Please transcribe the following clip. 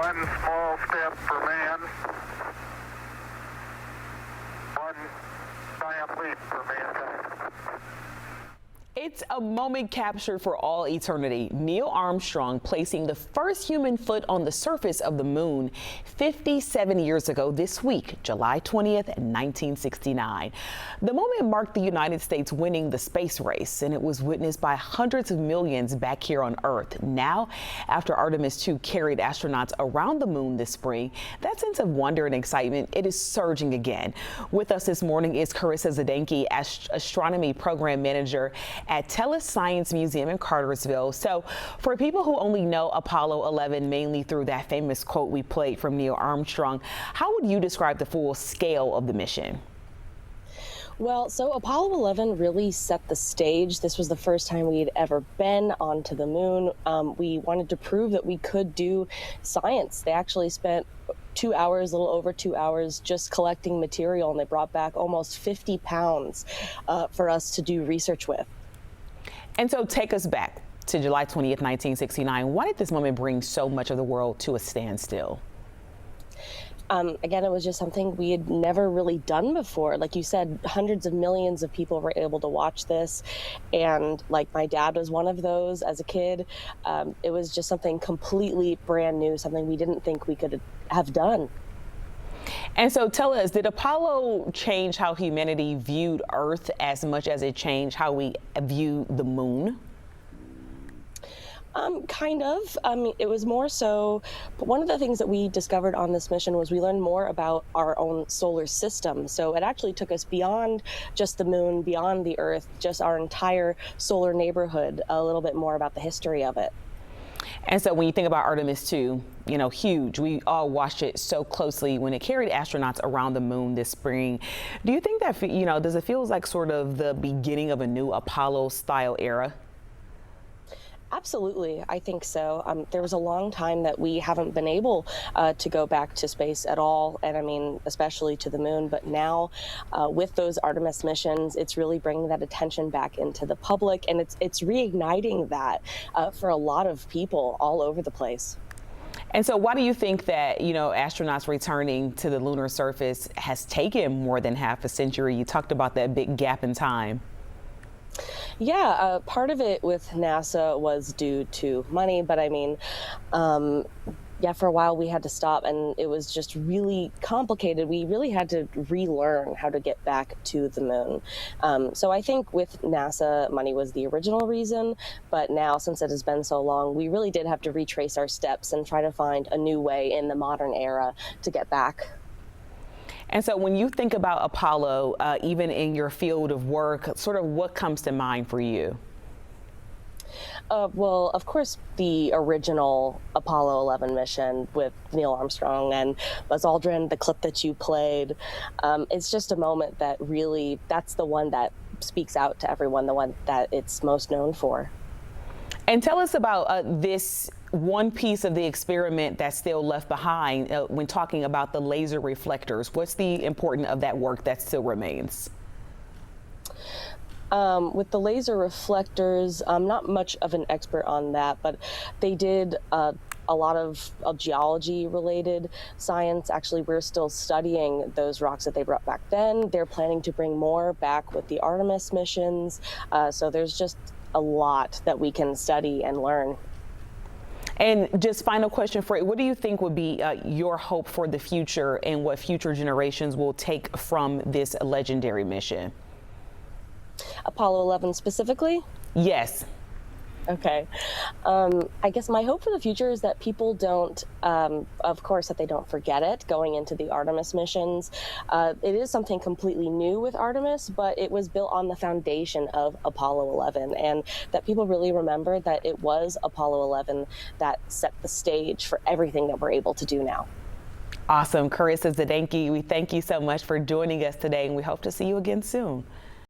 One small step for man, one giant leap for mankind. It's a moment captured for all eternity. Neil Armstrong placing the first human foot on the surface of the moon 57 years ago this week, July 20th, 1969. The moment marked the United States winning the space race, and it was witnessed by hundreds of millions back here on Earth. Now, after Artemis 2 carried astronauts around the moon this spring, that sense of wonder and excitement, it is surging again. With us this morning is Karisa Zdansky, astronomy program manager at Tellus Museum in Cartersville. So for people who only know Apollo 11 mainly through that famous quote we played from Neil Armstrong, how would you describe the full scale of the mission? Well, so Apollo 11 really set the stage. This was the first time we had ever been onto the moon. We wanted to prove that we could do science. They actually spent 2 hours, a little over 2 hours, just collecting material, and they brought back almost 50 pounds for us to do research with. And so take us back to July 20th, 1969. Why did this moment bring so much of the world to a standstill? Again, it was just something we had never really done before. Like you said, hundreds of millions of people were able to watch this. And like my dad was one of those as a kid. It was just something completely brand new, something we didn't think we could have done. And so tell us, did Apollo change how humanity viewed Earth as much as it changed how we view the moon? Kind of. It was more so, but one of the things that we discovered on this mission was we learned more about our own solar system. So it actually took us beyond just the moon, beyond the Earth, just our entire solar neighborhood, a little bit more about the history of it. And so when you think about Artemis 2, you know, huge. We all watched it so closely when it carried astronauts around the moon this spring. Do you think that, you know, does it feel like sort of the beginning of a new Apollo style era? Absolutely, I think so. There was a long time that we haven't been able to go back to space at all, and I mean, especially to the moon. But now, with those Artemis missions, it's really bringing that attention back into the public, and it's reigniting that for a lot of people all over the place. And so why do you think that, you know, astronauts returning to the lunar surface has taken more than half a century? You talked about that big gap in time. Yeah, part of it with NASA was due to money, but I mean, yeah, for a while we had to stop, and it was just really complicated. We really had to relearn how to get back to the moon. So I think with NASA, money was the original reason, but now since it has been so long, we really did have to retrace our steps and try to find a new way in the modern era to get back. And so when you think about Apollo, even in your field of work, sort of what comes to mind for you? Well, of course, the original Apollo 11 mission with Neil Armstrong and Buzz Aldrin, the clip that you played, it's just a moment that really, that's the one that speaks out to everyone, the one that it's most known for. And tell us about this one piece of the experiment that's still left behind when talking about the laser reflectors. What's the importance of that work that still remains? With the laser reflectors, I'm not much of an expert on that, but they did a lot of geology related science. Actually, we're still studying those rocks that they brought back then. They're planning to bring more back with the Artemis missions. So there's just a lot that we can study and learn. And just final question for you, what do you think would be your hope for the future and what future generations will take from this legendary mission? Apollo 11 specifically? Yes. Okay. I guess my hope for the future is that people don't, of course, that they don't forget it going into the Artemis missions. It is something completely new with Artemis, but it was built on the foundation of Apollo 11, and that people really remember that it was Apollo 11 that set the stage for everything that we're able to do now. Awesome. Karisa Zdansky, we thank you so much for joining us today, and we hope to see you again soon.